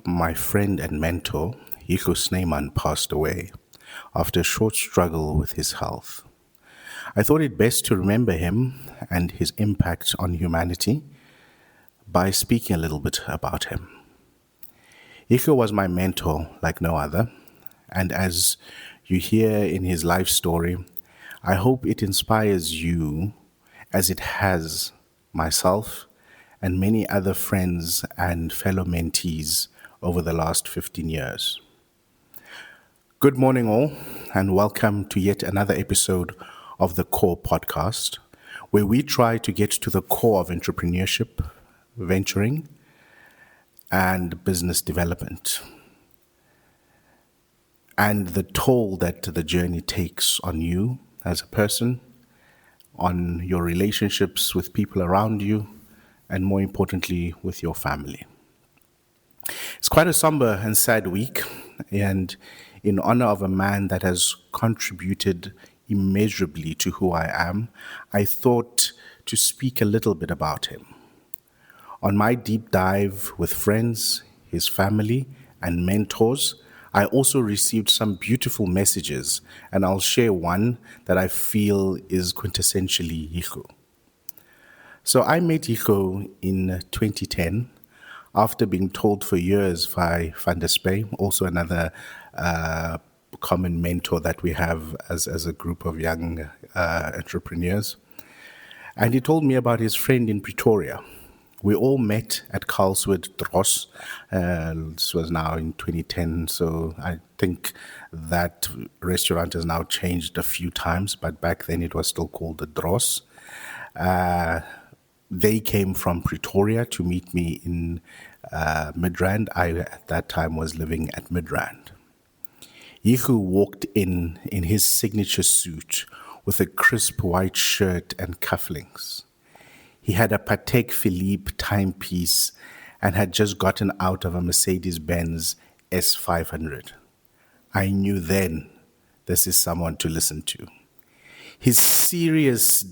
my friend and mentor, Hugo Snyman, passed away after a short struggle with his health. I thought it best to remember him and his impact on humanity by speaking a little bit about him. Hugo was my mentor like no other, and as you hear in his life story, I hope it inspires you as it has myself and many other friends and fellow mentees over the last 15 years. Good morning, all, and welcome to yet another episode of the Core Podcast, where we try to get to the core of entrepreneurship, venturing, and business development, and the toll that the journey takes on you as a person, on your relationships with people around you, and more importantly, with your family. It's quite a somber and sad week, and in honor of a man that has contributed immeasurably to who I am, I thought to speak a little bit about him. On my deep dive with friends, his family, and mentors, I also received some beautiful messages, and I'll share one that I feel is quintessentially Hugo. So I met Hugo in 2010 after being told for years by Van der Spey, also another common mentor that we have as a group of young entrepreneurs. And he told me about his friend in Pretoria. We all met at Carlswood Dross. This was now in 2010, so I think that restaurant has now changed a few times, but back then it was still called the Dross. They came from Pretoria to meet me in Midrand. I, at that time, was living at Midrand. Hugo walked in his signature suit with a crisp white shirt and cufflinks. He had a Patek Philippe timepiece and had just gotten out of a Mercedes-Benz S500. I knew then this is someone to listen to. His serious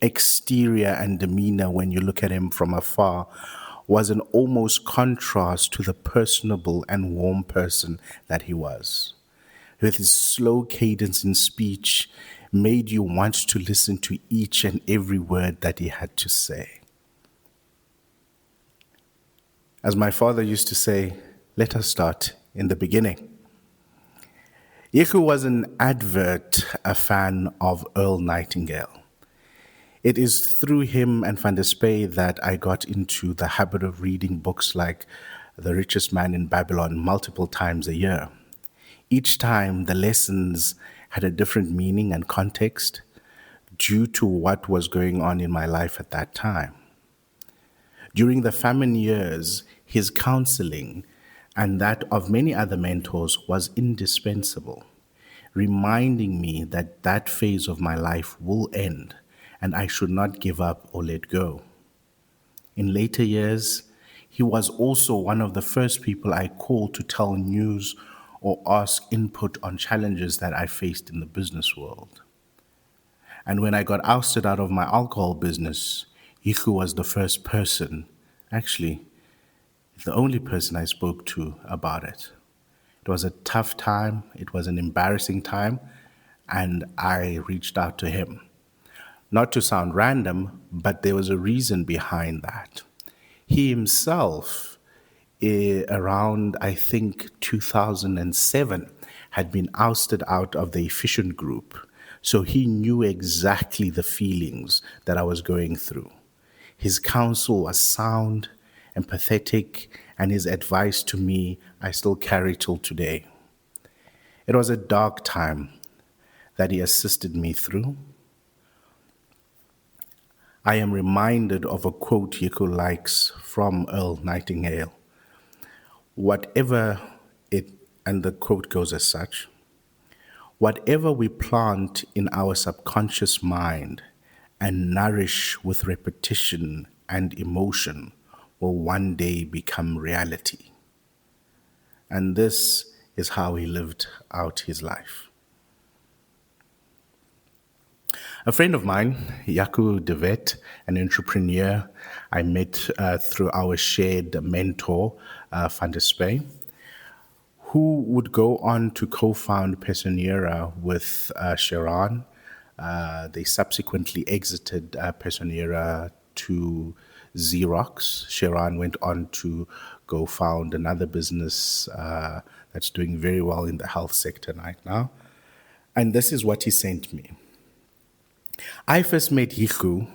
exterior and demeanor, when you look at him from afar, was an almost contrast to the personable and warm person that he was. With his slow cadence in speech, made you want to listen to each and every word that he had to say. As my father used to say, let us start in the beginning. Hugo was an a fan of Earl Nightingale. It is through him and Van der Spey that I got into the habit of reading books like The Richest Man in Babylon multiple times a year. Each time, the lessons had a different meaning and context due to what was going on in my life at that time. During the famine years, his counseling and that of many other mentors was indispensable, reminding me that that phase of my life will end and I should not give up or let go. In later years, he was also one of the first people I called to tell news or ask input on challenges that I faced in the business world. And when I got ousted out of my alcohol business, Hugo was the first person, actually, the only person I spoke to about it. It was a tough time, it was an embarrassing time, and I reached out to him. Not to sound random, but there was a reason behind that. He himself, around, I think, 2007, had been ousted out of the Efficient Group. So he knew exactly the feelings that I was going through. His counsel was sound, empathetic, and his advice to me I still carry till today. It was a dark time that he assisted me through. I am reminded of a quote Hugo likes from Earl Nightingale. Whatever it, and the quote goes as such, whatever we plant in our subconscious mind and nourish with repetition and emotion will one day become reality. And this is how he lived out his life. A friend of mine, Yaku Devet, an entrepreneur I met through our shared mentor, Van der Spey, who would go on to co-found Personera with Sharon. They subsequently exited Personera to Xerox. Sharon went on to go found another business that's doing very well in the health sector right now. And this is what he sent me. I first met Hugo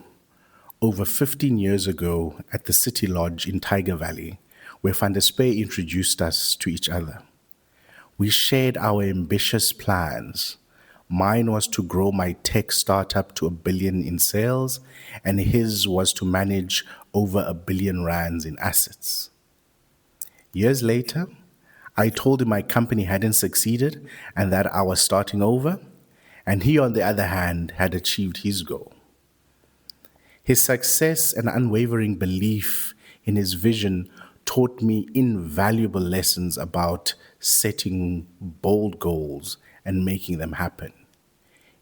over 15 years ago at the City Lodge in Tiger Valley, where Van der Spey introduced us to each other. We shared our ambitious plans. Mine was to grow my tech startup to 1 billion in sales, and his was to manage over 1 billion rands in assets. Years later, I told him my company hadn't succeeded and that I was starting over, and he, on the other hand, had achieved his goal. His success and unwavering belief in his vision taught me invaluable lessons about setting bold goals and making them happen.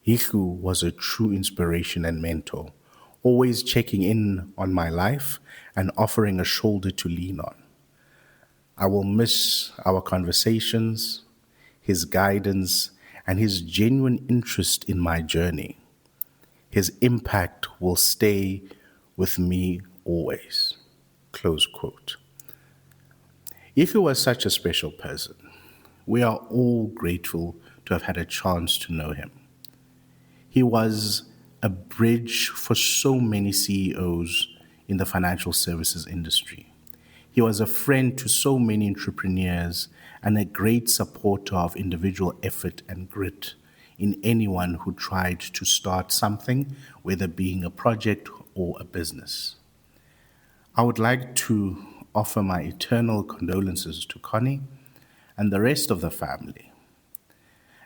Hiku was a true inspiration and mentor, always checking in on my life and offering a shoulder to lean on. I will miss our conversations, his guidance, and his genuine interest in my journey. His impact will stay with me always. Close quote. If he was such a special person, we are all grateful to have had a chance to know him. He was a bridge for so many CEOs in the financial services industry. He was a friend to so many entrepreneurs and a great supporter of individual effort and grit in anyone who tried to start something, whether being a project or a business. I would like to offer my eternal condolences to Connie and the rest of the family.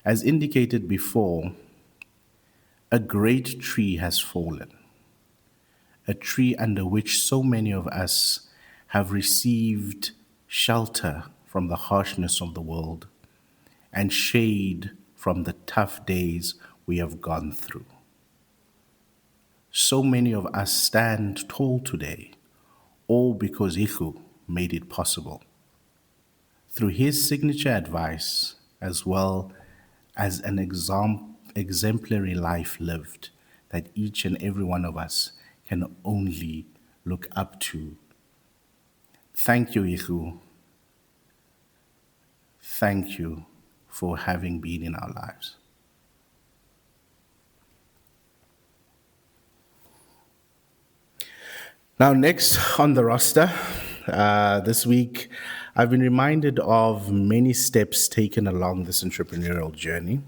As indicated before, a great tree has fallen, a tree under which so many of us have received shelter from the harshness of the world and shade from the tough days we have gone through. So many of us stand tall today, all because Ihu made it possible. Through his signature advice, as well as an exemplary life lived that each and every one of us can only look up to. Thank you, Ihu. Thank you for having been in our lives. Now, next on the roster, this week, I've been reminded of many steps taken along this entrepreneurial journey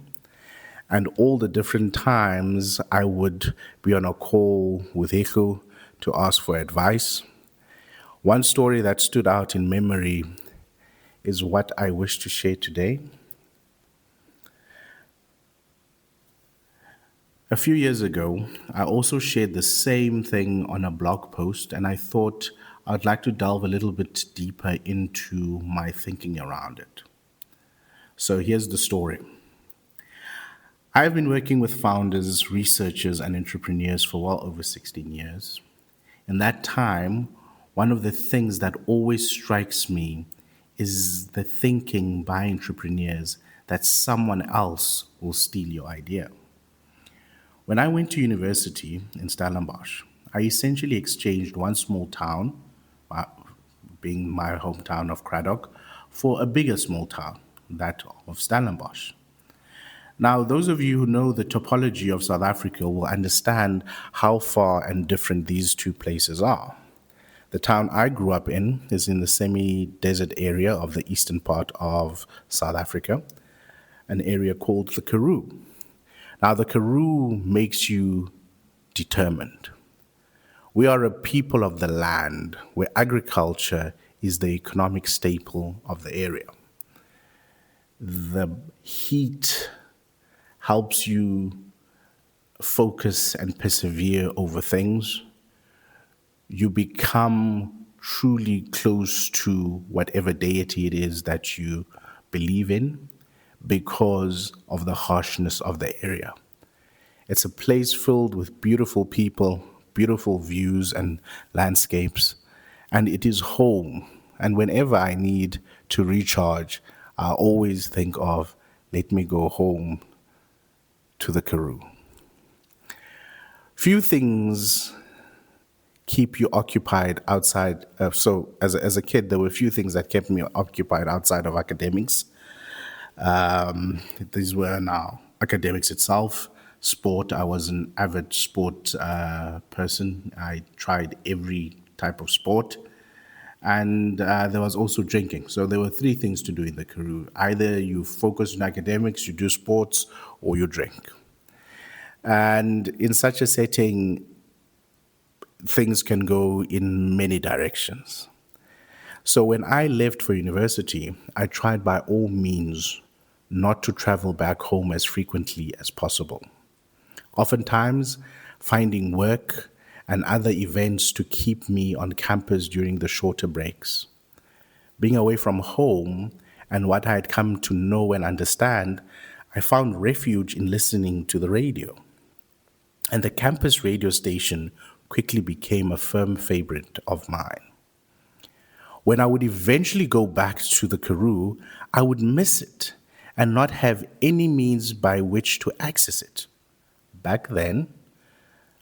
and all the different times I would be on a call with Echo to ask for advice. One story that stood out in memory is what I wish to share today. A few years ago, I also shared the same thing on a blog post, and I thought I'd like to delve a little bit deeper into my thinking around it. So here's the story. I've been working with founders, researchers, and entrepreneurs for well over 16 years. In that time, one of the things that always strikes me is the thinking by entrepreneurs that someone else will steal your idea. When I went to university in Stellenbosch, I essentially exchanged one small town, being my hometown of Cradock, for a bigger small town, that of Stellenbosch. Now, those of you who know the topology of South Africa will understand how far and different these two places are. The town I grew up in is in the semi-desert area of the eastern part of South Africa, an area called the Karoo. Now, the Karoo makes you determined. We are a people of the land where agriculture is the economic staple of the area. The heat helps you focus and persevere over things. You become truly close to whatever deity it is that you believe in because of the harshness of the area. It's a place filled with beautiful people, beautiful views and landscapes, and it is home. And whenever I need to recharge, I always think of let me go home to the Karoo. Few things keep you occupied outside. As a kid, there were a few things that kept me occupied outside of academics. These were now academics itself, sport. I was an avid sport person. I tried every type of sport. And there was also drinking. So there were three things to do in the Karoo. Either you focus on academics, you do sports, or you drink. And in such a setting, things can go in many directions. So when I left for university, I tried by all means not to travel back home as frequently as possible. Oftentimes, finding work and other events to keep me on campus during the shorter breaks. Being away from home and what I had come to know and understand, I found refuge in listening to the radio. And the campus radio station quickly became a firm favorite of mine. When I would eventually go back to the Karoo, I would miss it and not have any means by which to access it. Back then,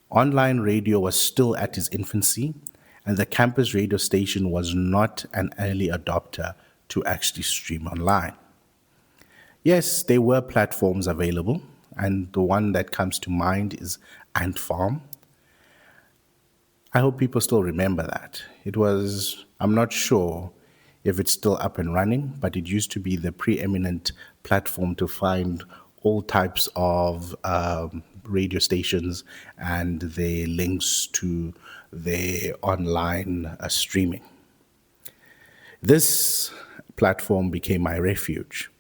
online radio was still at its infancy, and the campus radio station was not an early adopter to actually stream online. Yes, there were platforms available, and the one that comes to mind is Ant Farm. I hope people still remember that. I'm not sure if it's still up and running, but it used to be the preeminent platform to find all types of radio stations and their links to their online streaming. This platform became my refuge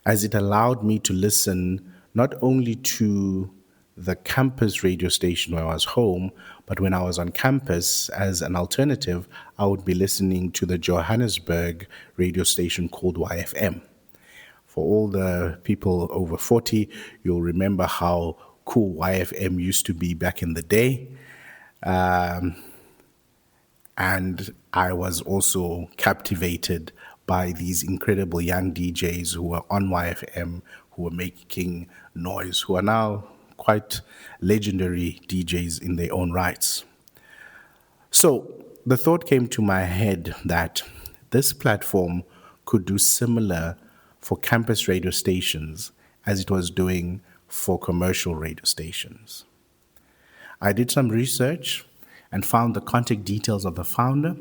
as it allowed me to listen not only to the campus radio station where I was home, but when I was on campus as an alternative, I would be listening to the Johannesburg radio station called YFM. For all the people over 40, you'll remember how cool YFM used to be back in the day. And I was also captivated by these incredible young DJs who were on YFM, who were making noise, who are now quite legendary DJs in their own rights. So the thought came to my head that this platform could do similar for campus radio stations as it was doing for commercial radio stations. I did some research and found the contact details of the founder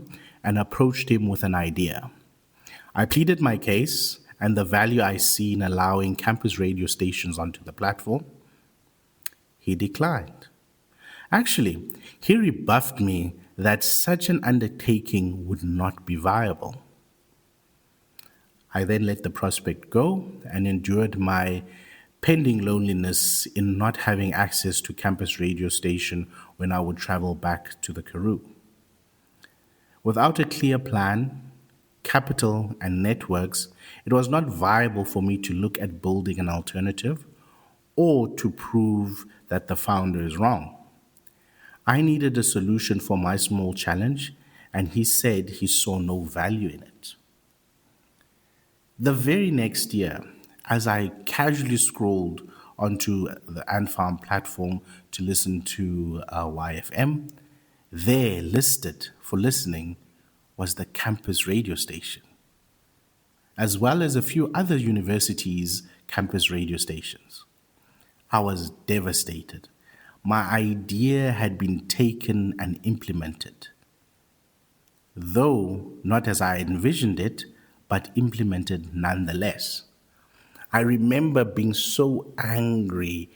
and approached him with an idea. I pleaded my case and the value I see in allowing campus radio stations onto the platform. He declined. Actually, he rebuffed me that such an undertaking would not be viable. I then let the prospect go and endured my pending loneliness in not having access to campus radio station when I would travel back to the Karoo. Without a clear plan, capital, and networks, it was not viable for me to look at building an alternative or to prove that the founder is wrong. I needed a solution for my small challenge, and he said he saw no value in it. The very next year, as I casually scrolled onto the Ant Farm platform to listen to YFM, there listed for listening was the campus radio station, as well as a few other universities' campus radio stations. I was devastated. My idea had been taken and implemented, though not as I envisioned it, but implemented nonetheless. I remember being so angry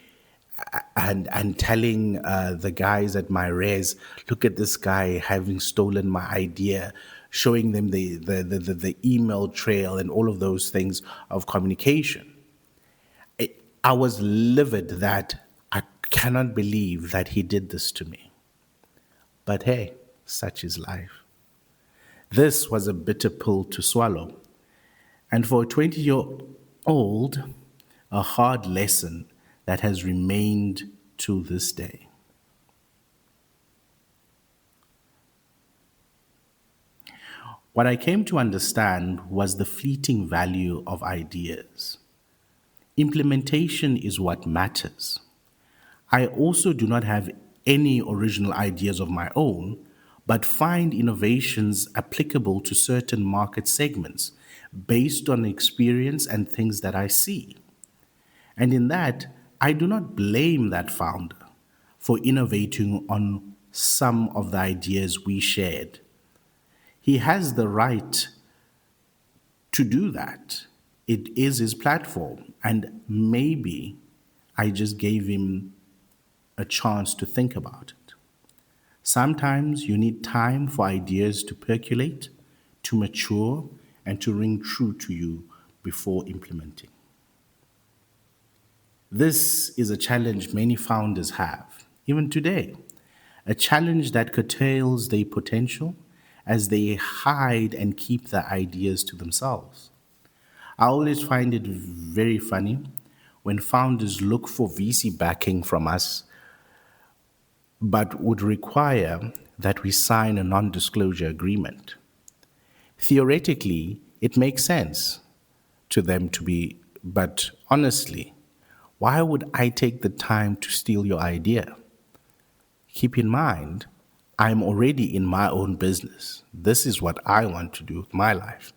and telling the guys at my res, look at this guy having stolen my idea, showing them the email trail and all of those things of communication. I was livid that I cannot believe that he did this to me. But hey, such is life. This was a bitter pill to swallow. And for a 20-year-old, a hard lesson that has remained to this day. What I came to understand was the fleeting value of ideas. Implementation is what matters. I also do not have any original ideas of my own, but find innovations applicable to certain market segments based on experience and things that I see. And in that, I do not blame that founder for innovating on some of the ideas we shared. He has the right to do that. It is his platform, and maybe I just gave him a chance to think about it. Sometimes you need time for ideas to percolate, to mature, and to ring true to you before implementing. This is a challenge many founders have, even today, a challenge that curtails their potential as they hide and keep their ideas to themselves. I always find it very funny when founders look for VC backing from us, but would require that we sign a non disclosure agreement. Theoretically, it makes sense to them to be, but honestly, why would I take the time to steal your idea? Keep in mind, I'm already in my own business. This is what I want to do with my life.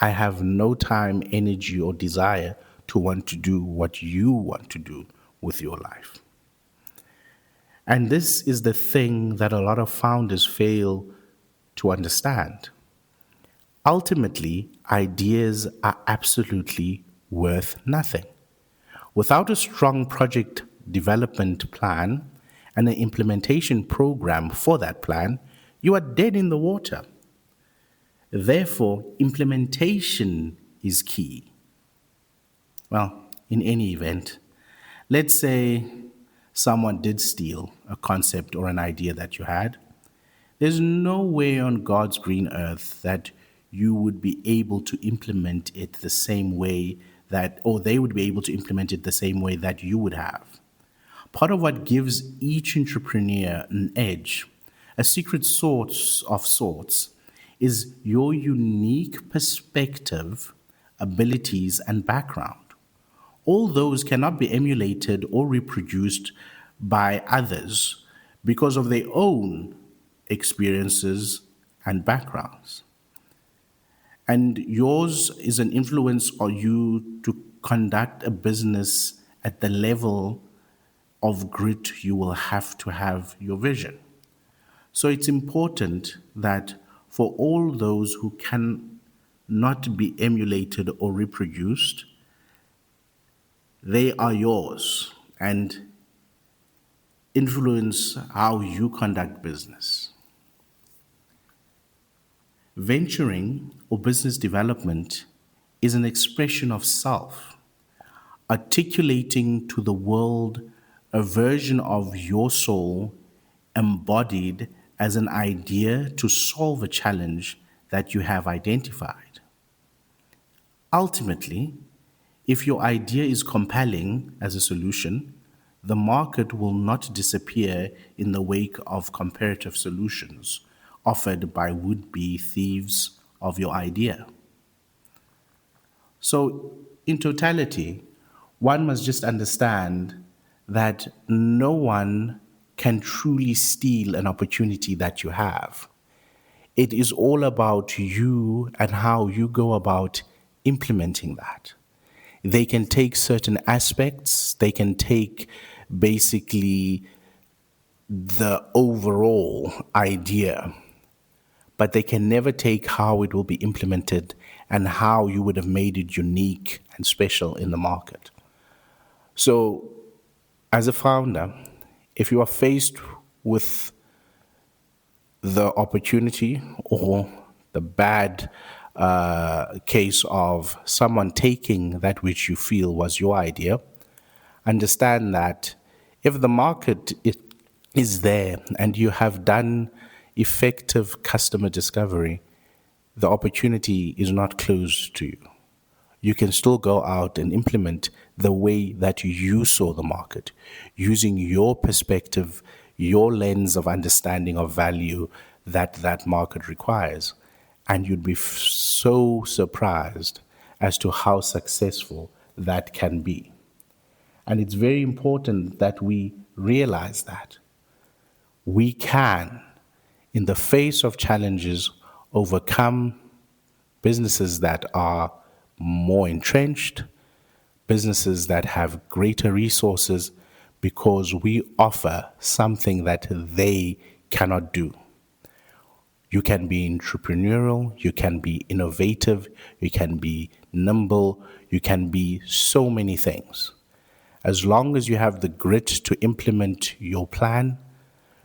I have no time, energy, or desire to want to do what you want to do with your life. And this is the thing that a lot of founders fail to understand. Ultimately, ideas are absolutely worth nothing. Without a strong project development plan and an implementation program for that plan, you are dead in the water. Therefore, implementation is key. Well, in any event, let's say someone did steal a concept or an idea that you had. There's no way on God's green earth that you would be able to implement it the same way that, or they would be able to implement it the same way that you would have. Part of what gives each entrepreneur an edge, a secret source of sorts, is your unique perspective, abilities, and background. All those cannot be emulated or reproduced by others because of their own experiences and backgrounds. And yours is an influence on you to conduct a business at the level of grit you will have your vision. So it's important that for all those who can not be emulated or reproduced, they are yours and influence how you conduct business. Venturing or business development is an expression of self, articulating to the world a version of your soul embodied as an idea to solve a challenge that you have identified. Ultimately, if your idea is compelling as a solution, the market will not disappear in the wake of comparative solutions offered by would-be thieves of your idea. So, in totality, one must just understand that no one can truly steal an opportunity that you have. It is all about you and how you go about implementing that. They can take certain aspects, they can take basically the overall idea, but they can never take how it will be implemented and how you would have made it unique and special in the market. So, as a founder, if you are faced with the opportunity or the bad case of someone taking that which you feel was your idea, understand that if the market is there and you have done effective customer discovery, the opportunity is not closed to you. you can still go out and implement the way that you saw the market, using your perspective, your lens of understanding of value that that market requires. And you'd be so surprised as to how successful that can be. And it's very important that we realize that we can, in the face of challenges, overcome businesses that are more entrenched, businesses that have greater resources, because we offer something that they cannot do. You can be entrepreneurial, you can be innovative, you can be nimble, you can be so many things. As long as you have the grit to implement your plan,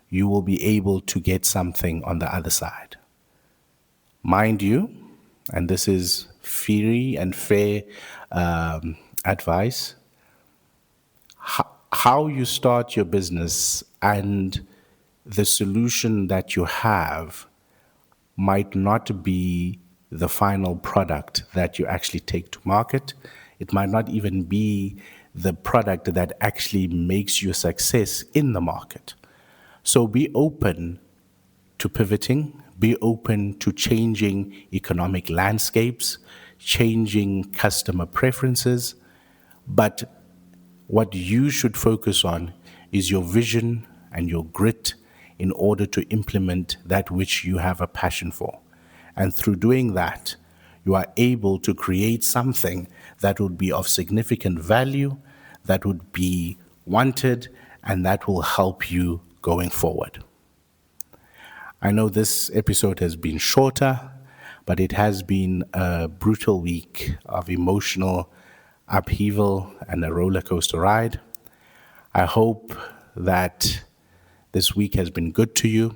you will be able to get something on the other side. Mind you, and this is free and fair advice, how you start your business and the solution that you have might not be the final product that you actually take to market. It might not even be the product that actually makes you a success in the market. So be open to pivoting, be open to changing economic landscapes, changing customer preferences. But what you should focus on is your vision and your grit in order to implement that which you have a passion for. And through doing that, you are able to create something that would be of significant value, that would be wanted, and that will help you going forward. I know this episode has been shorter, but it has been a brutal week of emotional upheaval and a roller coaster ride. I hope that this week has been good to you.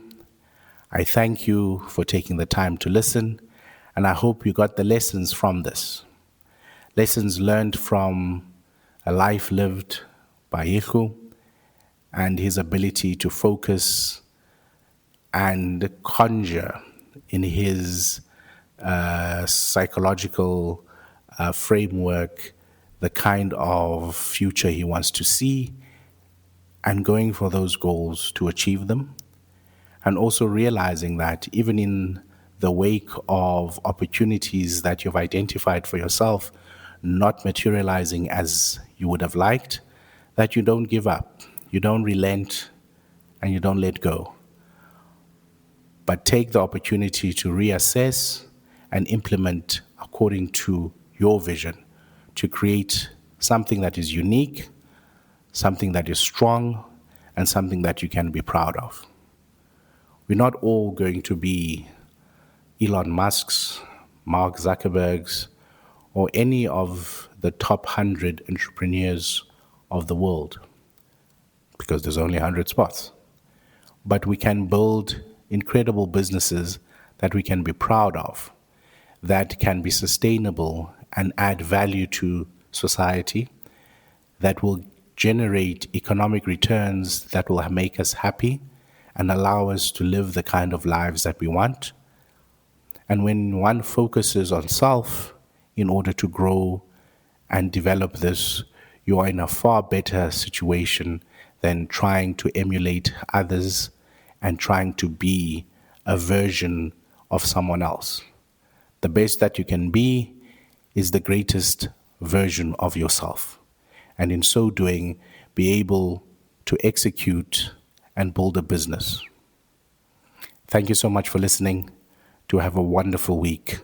I thank you for taking the time to listen, and I hope you got the lessons from this. Lessons learned from a life lived by Hugo and his ability to focus and conjure in his psychological framework the kind of future he wants to see, and going for those goals to achieve them. And also realizing that even in the wake of opportunities that you've identified for yourself not materializing as you would have liked, that you don't give up, you don't relent, and you don't let go. But take the opportunity to reassess and implement according to your vision to create something that is unique, something that is strong, and something that you can be proud of. We're not all going to be Elon Musk's, Mark Zuckerberg's, or any of the top 100 entrepreneurs of the world, because there's only 100 spots. But we can build incredible businesses that we can be proud of, that can be sustainable and add value to society, that will generate economic returns that will make us happy and allow us to live the kind of lives that we want. And when one focuses on self in order to grow and develop this, you are in a far better situation than trying to emulate others and trying to be a version of someone else. The best that you can be is the greatest version of yourself. And in so doing, be able to execute and build a business. Thank you so much for listening. To have a wonderful week.